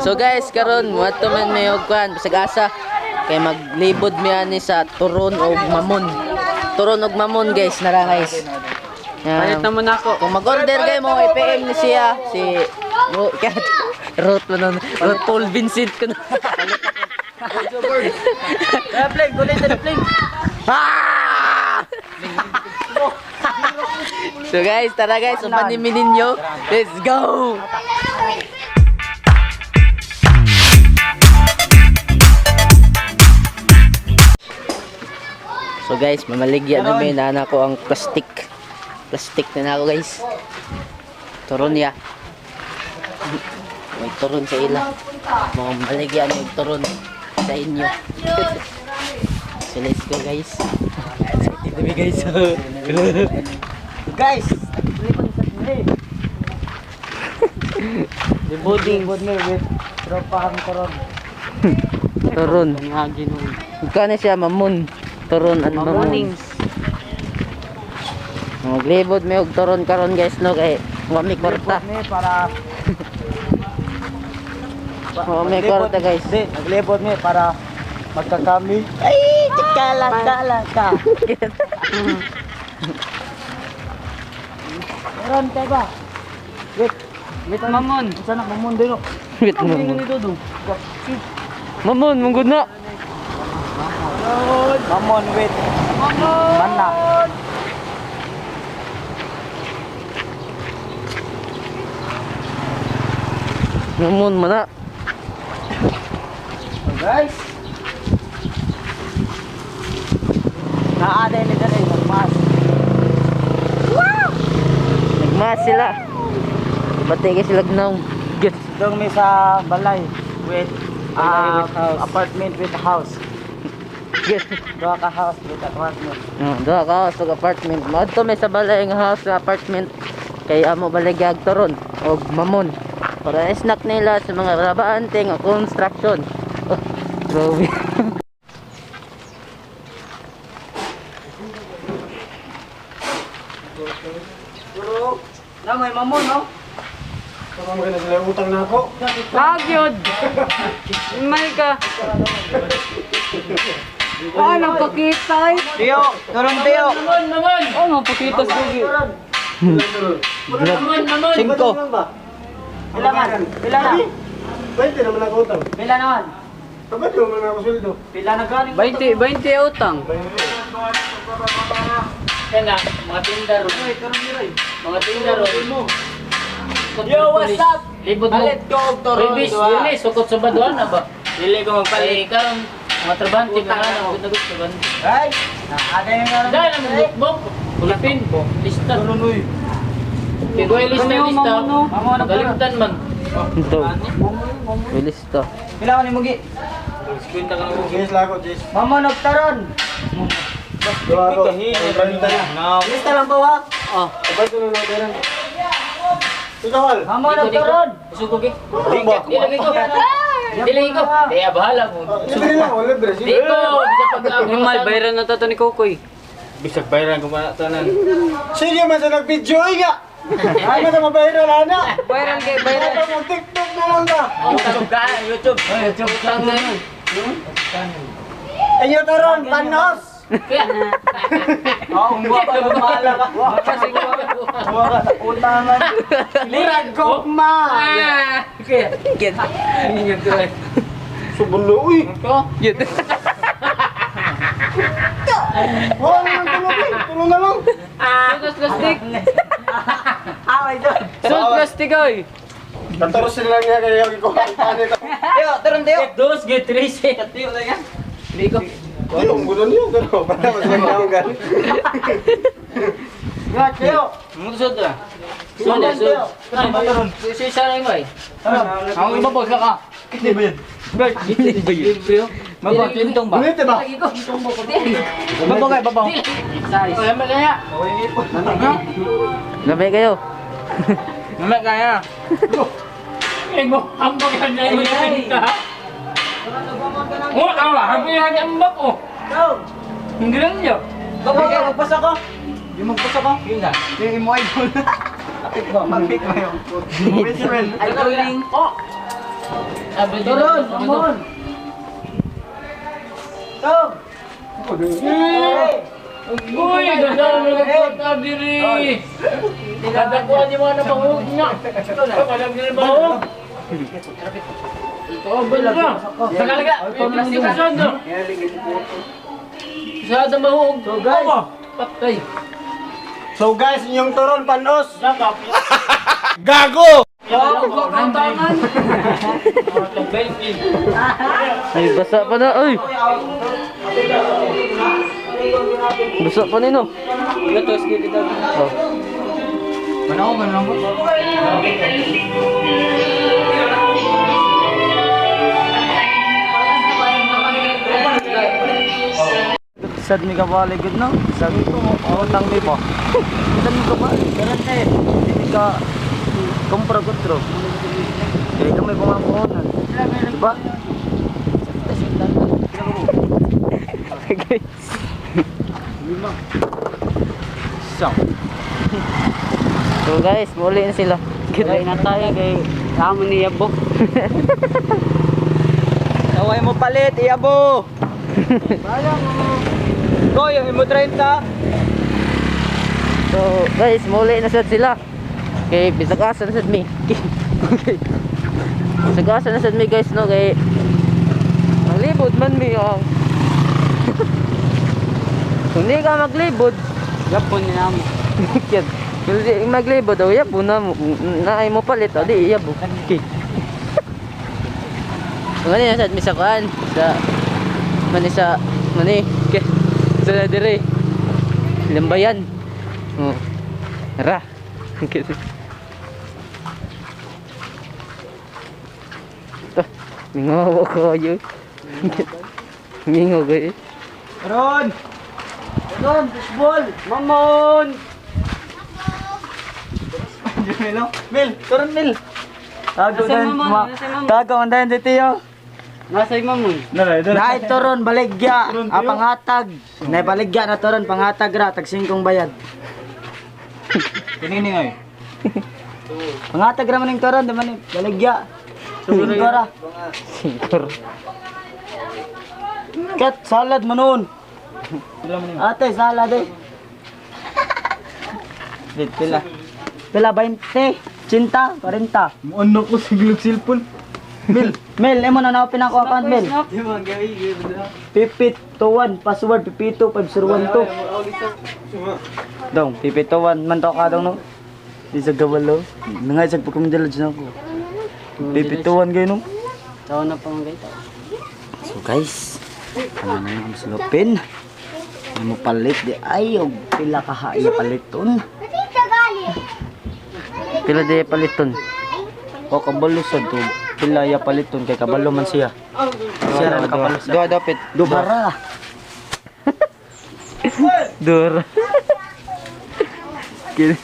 So guys, karon wato man may og kwan bisag-asa kay maglibod mi ani sa turon og mamon. Turon og mamon guys, nara guys. Palit naman ako. Kung mag-order kayo mo, i-PM ni siya si Ruth mo nun. Ruth Paul Vincent ko na. Play, gulit na play. So guys, tara guys, umpanimin ninyo. Let's go! So guys, mamaligyan namin na anak ko ang plastic. Plastic na ako guys. Turon ya. May turon sa ila. Mga maligyan may turon sa inyo. So let's go guys. Excited guys. Guys, the boarding with tropang koron. Turon. Ngagi nun. Kano siya mamon. Turon and mamon. Maglibot may og turon karon guys no kay wami korta. Para Wami korta guys. naglibot mi para magkakami. Ay, kala ka. Meron tayo ba? Wait mamon. Sana mamon dito. Wait mo. Mamon, munggod na. Mamon wait. Mana? Mamon mana. Guys. Naada ni dali magmas. Nagmas sila. Batay ka sila gnong. Yes. Dong may sa balay with house. apartment with a house. Yes. Doa ka house with apartment. Duha ka house ug apartment. Madto may sa balay nga house nga apartment. Kay amo balagyag turon og mamon. Para snack nila sa mga rabaante nga construction. Oh, grabe. Pero na may mamon no? Parang may naglalay utang na ako. Agyod. May ka. Oh, nagpakita eh. Tiyo, turun tiyo. Oh, nagpakita sa gugi. Cinco. Pila man? Pila na? 20 naman ako utang. Pila naman? Kapag naman ako sweldo. Pila na galing? 20 utang. Kana mga tindaro. Turun tiyo. Mga tindaro. Yo, what's up? Libot mo. Balit ko og turun. Release, sukot sa baduan na ba? Dili ko magpalit. Karon mga trabante pa na gusto ba? Ay, naada yung galing. Dahil ang bukbok, ulapin po, lista. Pigoy lista, lista. Magalimutan man. Ito. May lista. Pila man yung mugi? Yes lang ako, Jess. Mamon og turun. Gawa ako. No. Lista lang ba wa? Oh, Kapag ito na natin. Tutawal. Mamon og turun. suko ki. Dilagay ko. Dilagay ko. Kaya bahala mo. Libre lang ako, libre. Dito, bisa pag Normal, bayaran na to ni Kokoy. Bisag bayaran ko pa tanan. Sige man sa nag-video nga. Ay mo na mabayaran na. Bayaran kay bayaran. Ito mo TikTok na lang ka. YouTube ka, YouTube. YouTube lang na yun. Ayun turun, panos. Kaya. Oh, umwa ka bahala ka. Kasi umwa ka sa utangan. Murag gokma. Kaya. Kaya. Yun tuloy. Subulo, uy. Ko? Yun. Wala naman tulong na lang. Sus plastic. Away do. Sus plastic oy. Kataros sila lang niya kaya yung ikuha. Tiyo, turun tiyo. Dos, get tres. Tiyo na yan. Hindi ko. Ay, ang gulo niyo. Pero, para mas magkawagan. Nga, tiyo. Musod na. Sunod, sunod. Ay, mayroon. Isa lang mo eh. Ang iba boss ka. Hindi ba yan? Libre yun. Mabot tintong ba? Bunit ba? Lagi ko. Tumbo ko din. Babaw kay babaw. Size. Ay, kaya. Gabay kayo. Naman kaya. Eh mo, ang bagay na yung pinta. Oh, awa, habi yung ambak ko. Go. Hindi lang niyo. Babay kayo, magpasa ko. Yung magpasa ko. Yun na. Yung imo idol. Mag-pick mo yung. Best friend. Idoling. Oh. Turon, mamon. Tom! Uy, ganda na nagpunta diri. Kadakuan ni mga nabahog niya. Kalam nila bahog. Ito, bala. Sakalaga, investigation do. Sa sa bahog. So guys, Patay. So guys, inyong turon panos. Gago! Kantangan. Ay, basa pa na. Ay! Basa pa nino. Gatos gili daw. Oh. Manako. sad mi ka balik gud no? Sabi ko, utang mi po. Sad mi ka balik, garante. Hindi ka kumpra gutro. Kaya kami pumamuhunan. Diba? So, So guys, muli na sila. kaya na tayo kay kamo ni Yabok. Away mo palit, Iyabo! Go, yung imo 30. So guys, muli na sad sila. Kay bisagasan sad mi. Bisagasan na sad mi guys no kay maglibot man mi ang. Kung di ka maglibot, Yapon ni namo. kid. Kung di maglibot daw yabo na mo naay mo palit o di yabo. Okay. Ngani na sad mi sa kuan sa mani ke sa dire. Lambayan. Oh. Ra. Mingaw ko yun. Mingaw kayo. Ron! Ron, fishball! Mamon! Mil, turun Mil! Tago Nasa'y din, mamon? Nasa'y mamon? tago ang dahin dito yun. Nasa'y mamon. Naay turon, baligya, panghatag. Naay baligya na turon, panghatag ra, tag 5 bayad. Kinini ay. Panghatag ra man ning turon, di man ni baligya. Singko ra. Singkor. Kat, salad manon. Ate, salad eh. Dit, pila. Pila, 20, 50, 40. Ano ko siglog silpon? Mil, emo na naopin ako account, Mil. Pipit to 1, password, pipito, 501 to. Dong, pipit to 1, man to ka dong no? Di sa gawalo. Nangay sa pagkumindalag na ako. Pipit to 1 kayo no? Taon na pa mga gaita. So guys, ano na yung salupin? Ano mo palit di ay, og pila ka hain paliton. Pila di paliton. O kabalo sa to, pila ya paliton kay kabalo man siya. Siya ra nakabalo sa. Dua dapit. Dubara. Dur. Kini.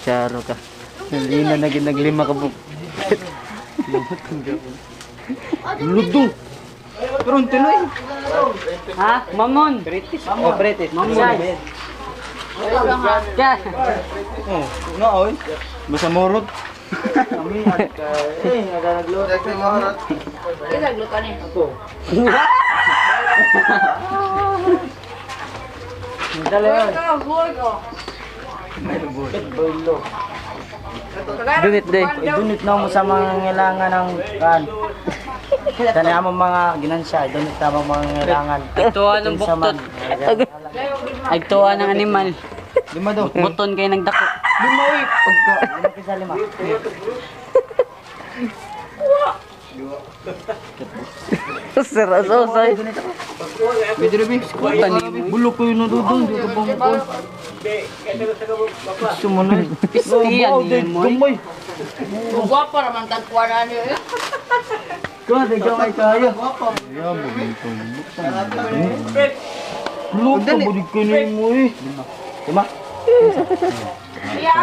Charo ka. Nalina na ginaglima ka po. Ludong. Pero tuloy. Ha? Mamon. Oh, British. Mamon. Kaya. Oh, na oy. Basta morot. Dali yun. Dunit day. Idunit na mo sa mga ngailangan ng kan. Tani mo mga ginansya, idunit na mo mga ngailangan. Agtuwa ng buktot. Agtuwa ng animal. Lima daw. Buton kayo nagdako. Lima uy. Pagka, lima kisa lima. Seraso say. Bidrebi. Bulok ko yun nadudong. Di ka bang ko. Sumunod. Pistiyan yun mo. Tumoy. Guwapa naman tagpuanan niyo eh. Kung di ka may kaya. Bulok ka bulig ka niyo mo eh. Lima. Iya!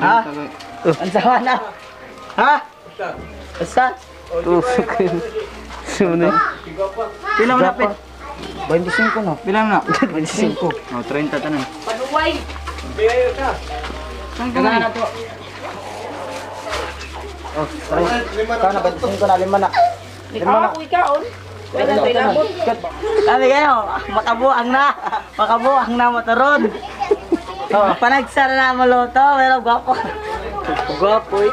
Ha? Ang sawa na. Ha? Basta? Tusok yun. Sunod. Pila mo napit? 25 no. Bilang na. 25. Oh, 30 tanan. Panuway. Saan ka na to? Oh, sorry. Kana 25 na 5 na. Ikaw ako ikaon. Kaya na ilabot. Sabi kayo, makabuang na. Makabuang na motoron. Oh, panagsara na maluto, pero gwapo. Gwapo eh.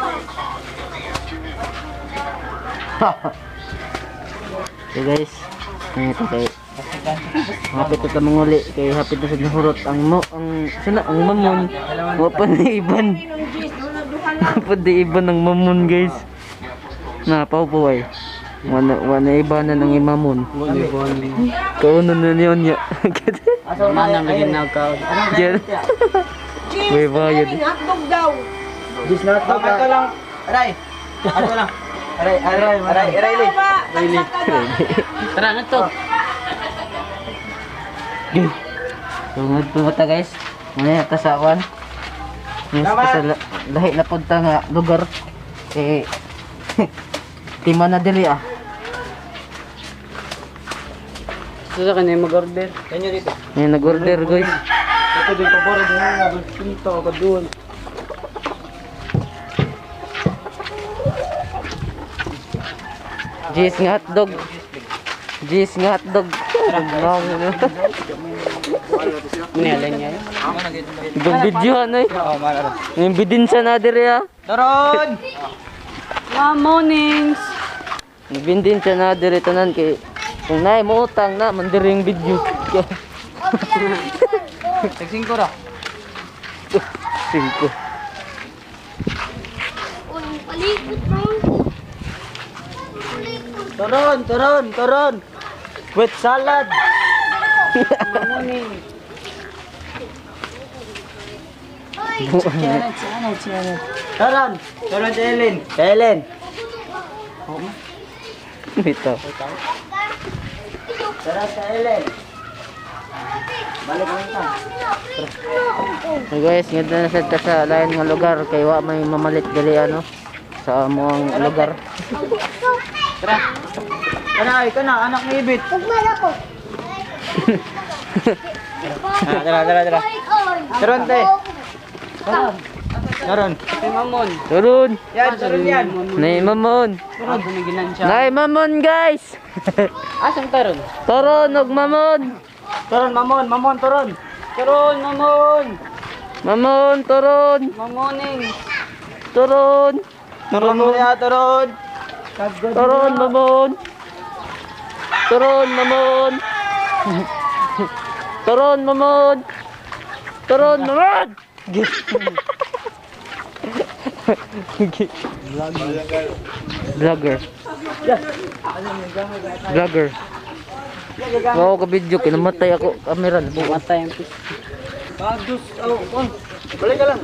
So guys, ito kay hapit ito manguli kay hapit na sa nahurot ang mamon wa pa ni iban pa di iban ng mamon guys na paupuay wana iba na ng imamon kauno na niyon ya Mana lagi na ka. Diyan. May bayad. Hotdog daw. Just not to ka lang. Aray. Ato lang. Aray. Tara na to. Tungod ta guys. Muna ta sa awan. Sa lahi na punta nga lugar. Eh tima na diri ah. Susa ka na mag-order. Kanyo dito. May nag-order guys. Ito din paboro din nga pinto ka doon. Jis nga hotdog. Jis nga hotdog. Minalan niya. Ibang video na eh. Yung bidinsa na diri ah. Doron. Mornings. Nagbindinsa na diri tanan kay kung naay mo utang na mandiring video. Tagsingko ra. 5. Turon. With salad. Turon Ellen. Ito. Tara sa Ellen. Balik lang ka. So guys, ngada na sad ta sa lain nga lugar kay wa may mamalit gali ano sa amoang lugar. Tara, ikaw na, anak ni Ibit. Tara. Turon te. Turon. Turun. Yan, turon yan. Nay mamon. Nay mamon guys. Asang turon? Turon og mamon. Turon, mamon, turon. Turon, mamon. Mamon turon. Mamoning. Turon. Turon mo niya, turon. Turon mamon. Turon mamon. Turon mamon. Turon mamon. Vlogger. Wow, ka video kinamatay ako kamera bumatay ang Bagus, balik ka lang.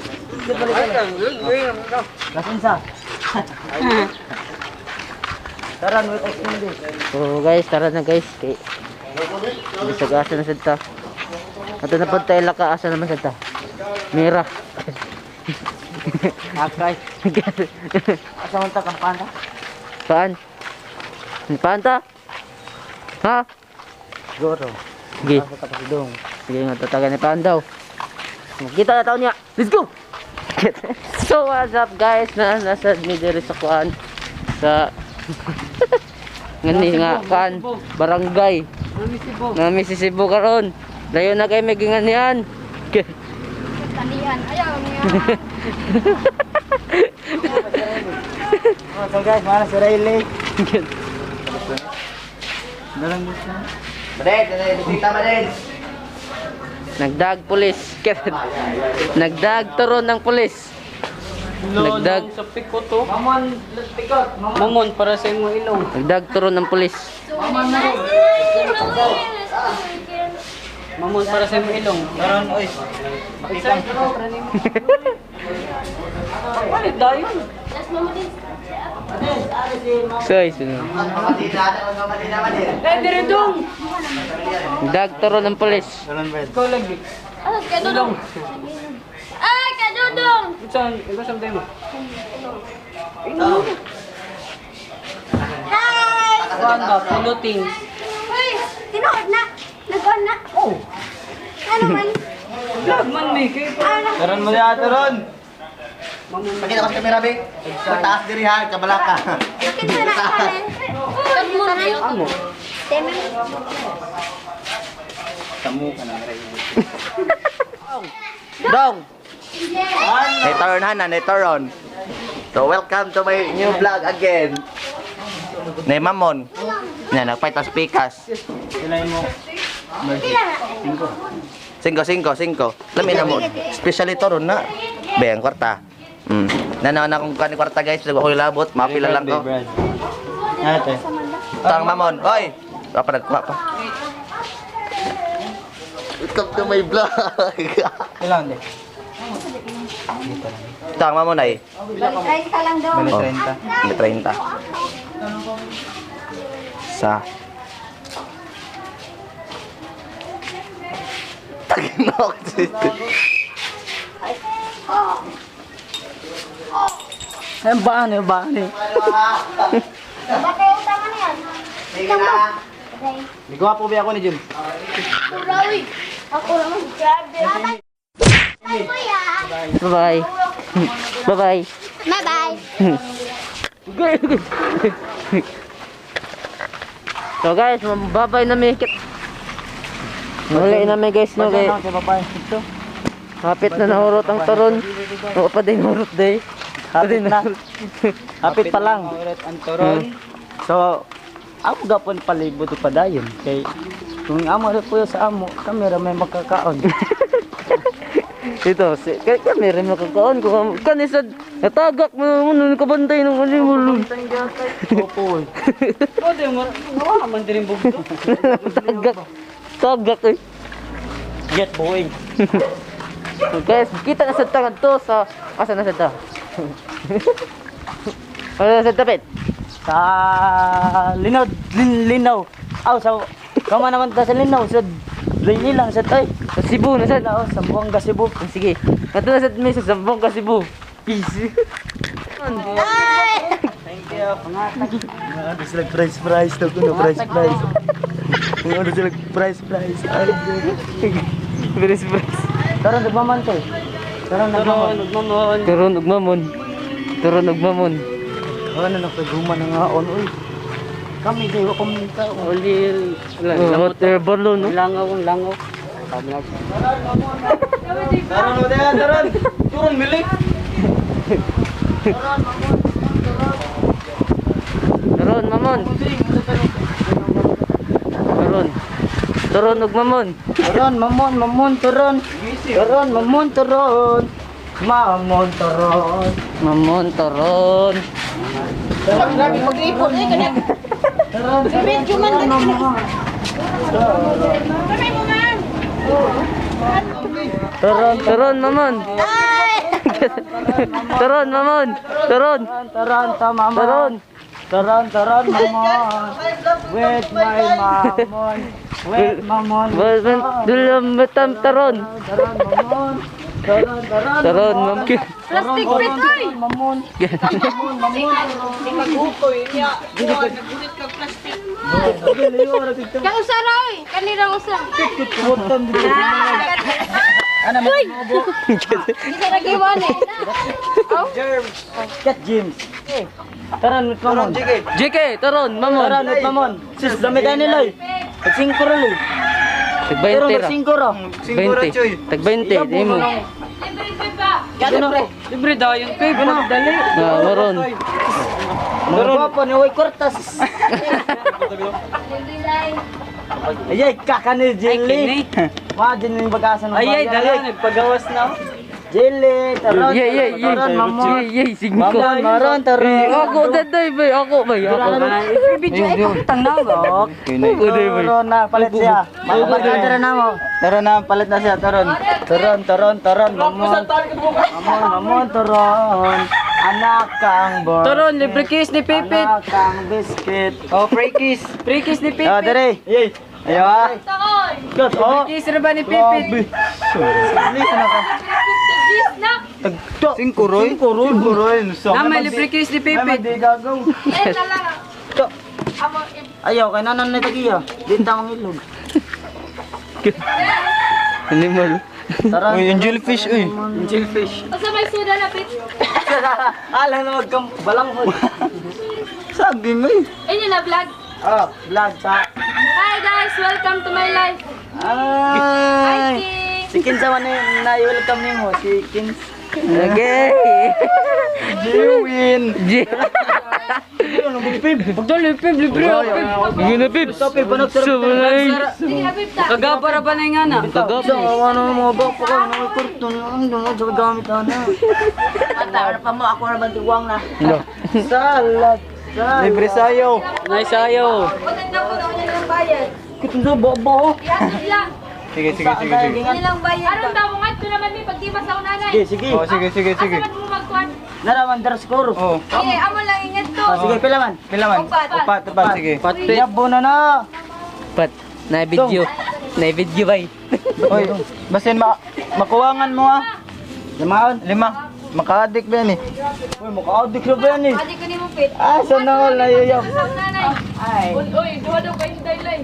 Lasinsa. Taran, wait, extended. So guys, tara na guys kay bisag-asa na sad ta. Ato na pud tayo laka asa naman sad ta. Mira. Akay. Asa man ta kampana? Saan? Panta? Ha? Goro. Sige. Asa ta pasidong. Sige nga tatagan ni Pandaw. Kita na taon niya. Let's go. So what's up guys? Nasa diri sa kuan sa ngani nga kan barangay. Nami si Cebu karon. Dayon na kay may ginganian. Tanian. Ayaw niya. So guys, mana si Riley. Dalang gusto. Nagdag pulis. Nagdag turon ng pulis. Nagdag Sa piko to. Mamon, pikot. Mamon para sa imong ilong. nagdag turon ng pulis. Mamon para sa imong ilong. Taron, oy. Makikang. Palit dayon. Soy, sunod. Dire dong. Nagdag turon ng pulis. Taron, bed. Ikaw lagi. Ah, kadudong. Ay, kadudong. Ito sa demo. Hi. Kuan ba puluting. Uy, tinuod na. Taron mo niya, taron. Pakita ko sa kamera, be. Pagtaas diri ha, kabala ka. Amo. Dong! Netoron ha na, netoron. So welcome to my new vlog again. Nay Mamon. Yan, nagpay tas pikas. Sinayin mo. 5. Lami na mo. Especially toron na. Be, ang kwarta. Nanaw na kung kani kwarta guys, ako labot, mapila lang ko. Ate. Tang Mamon. Oy! Apa nagkuha pa? Welcome to my vlog. Ilan din? Tang Mamon ay. Balik ka lang daw. Bali Oh, 30. 30. Sa. Taginok. Ayun ba ano ba ano? Bakit utang na yan? Sige na. Di ko po biya ako ni Jun. Urawi. Ako naman grabe. Kuya. Bye-bye. Bye-bye. Bye-bye. So guys, mababay na may hikit. Muli na may guys no kay Sa babae. Ito. hapit na nahurot ang taron. O pa din hurot day. Hapit na. Hapit pa lang. Ang turon. So, ako gapon palibot pa dayon kay kung amo rin po sa amo, kamera may makakaon. Ito, kay kamera makakaon ko kanisad natagak mo nun kabantay ng ano mo. Opo. Pwede mo man din bugto. Tagak eh. Get boing. Guys, kita na sa tangan to sa asa na sa ta. Ano sa tapit? Sa linaw. Aw sa kama naman ta sa linaw sa lang sa tay. Sa Cebu na sa. Linaw sa Buanga Cebu. Sige. Ato na sa mesa sa Bongga Cebu. Peace. Thank you. Pangatag. Ano sila price daw kuno price. Ano sila price. Ay. Bilis bilis. Karon nagmaman to. Karon nagmaman. Turon ug mamon. Turon ug mamon. Ano na nagpaguma na nga on uy. Kami di wa kuminta. Oli water balloon no. Langaw. Karon mo diyan, karon. Turun milik. Turon mamon. Turon ug mamon. Turon, mamon, turon. Turon, mamon, turon. Mamon, turon. Mamon turon. Grabe mag-ipon eh kanya. Turon, Medyo man mamon. Kamay mo man. Turon mamon. Turon mamon. Turon. Turon, ta mama. Turon. Turon, mamon. With my mamon. With mamon. Dulam betam turon. Turon, mamon. Turon mamon. Plastic pit oy. Mamon. Kang usaray. Kanira usa. Ano mo? Isa lagi man eh. Cat James. Taran with mamon. JK, turon mamon. Taran with mamon. Sis, dami tayo nila eh. Tag-5 ro lo. Tag Pero 20 ra. tag-5 ro. 20. Tag 20 di mo. Libre daw yung pay. Dali. Ah, maron. Mga guwapo ni Uy Cortas. Ayay, kakani Jelly. Mga din yung bagasan ng bagay. Ayay, nagpagawas na. Jelly, taron. Taron, mamon. Yay, singko. Mamon, maron, taron. Ako daday bay, ako bay, ako. Video ay kakitang nalok. Taron na, palit siya. Taron na mo. Taron na, palit na siya, taron. Taron, mamon. Mamon, taron. Anak kang born. Turon, libre kiss ni Pipit. Anak kang biscuit. Oh, free kiss. Free kiss ni Oh, dere. Ayo ah. Good. Oh. Kiss na ba ni Pipit? Sali ka na ka. Tagto. Singkuroy. Na may libre kiss ni Pipit. Di gagaw. Tok. Ayaw kay nanan na tagiya. Di tamang ilog. Animal. Tara. Uy, yung jellyfish, uy. Jellyfish. Asa may suda na pit. Alang na balanghod. Saging eh. Ayun na vlog. Oh, vlog sa. Hi guys, welcome to my life. Hi Ay. King. Si Kins naman na-welcome niyo mo. Si Kins. Okay. Jiwin. Pagdali, Pib, libre ako, Pib. Yun na, Pib. Topi, panog sa Sige na pit ta. Kagapara pa na yung ana. Kagabi. Ano mo ba pa ka? Ano kurto na? Ano mo sa gamit na? Ata, ano pa mo ako naman tuwang na. Salad. Libre sayo. Nice ayo. Maganda mo na niya lang bayad. Kitong sa bobo. Yan sila. Sige, sige, sige, sige. Nilang bayad. Aron daw mo ngadto naman mi pag di ba sa nanay. Sige, sige. Oh, sige, sige, sige. Asa man mo magkuan? Naraman score. Oh, Sige, amo lang ingat to. Sige, pila man. pila man? Upat. Upat, sige. Yabo na na. Pat, na video. Na video bay. Uy, basin makuwangan mo ah. Limaon. 5. Maka-addict ba yan eh? Uy, mukha-audik na ba yan eh? Adi ko ni mo pit. Ah, sana all na yuyab. Sa nanay. Ay. Uy, duwa daw kayo daylay.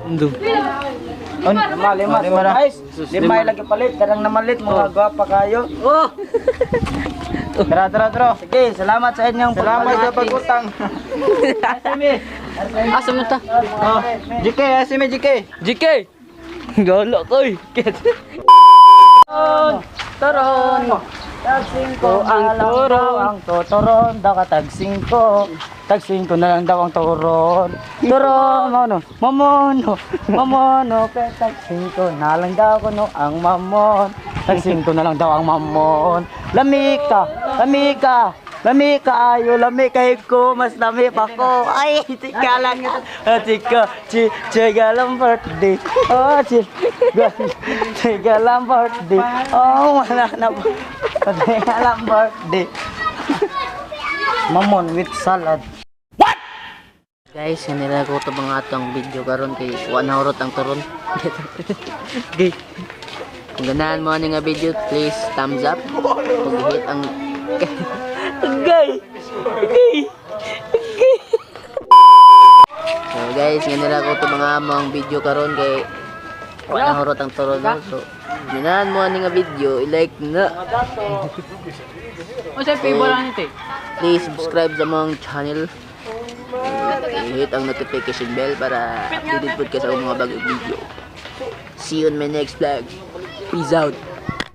Ando. Lima. Lima na. Guys, lima ay lagi palit. Karang namalit, mga gwapa kayo. Oh. Tara. Sige, salamat sa inyong Salamat sa pag-utang. Asimi. Asa mo ta? Oh, JK, asime JK. JK. Gala ko eh. Toron. Tagsing ko ang toron. Ang totoron daw ka tagsing ko. Tagsing ko na lang daw ang toron. Toron, mamono, kaya tagsing ko na lang daw ko no ang mamon. Tagsing ko na lang daw ang mamon. Lamika, ayo, lamikay ko, mas lami pa ko. Ay, tika lang ito. Chiga lang birthday. Oh, chiga lang birthday. Oh, wala na po. Chiga lang birthday. Mamon with salad. Guys, kanila ko ito mga atong video karon kay wala urot ang turon. Okay. Kung ganahan mo nga video, please thumbs up. Kung hit ang So guys, kanila ko ito mga among video karon kay wala urot ang turon. So, ganahan mo nga video, i-like na. O sa favor lang ito. Please subscribe sa mong channel. I-hit ang notification bell para updated po ka sa mga bagong video. See you on my next vlog. Peace out.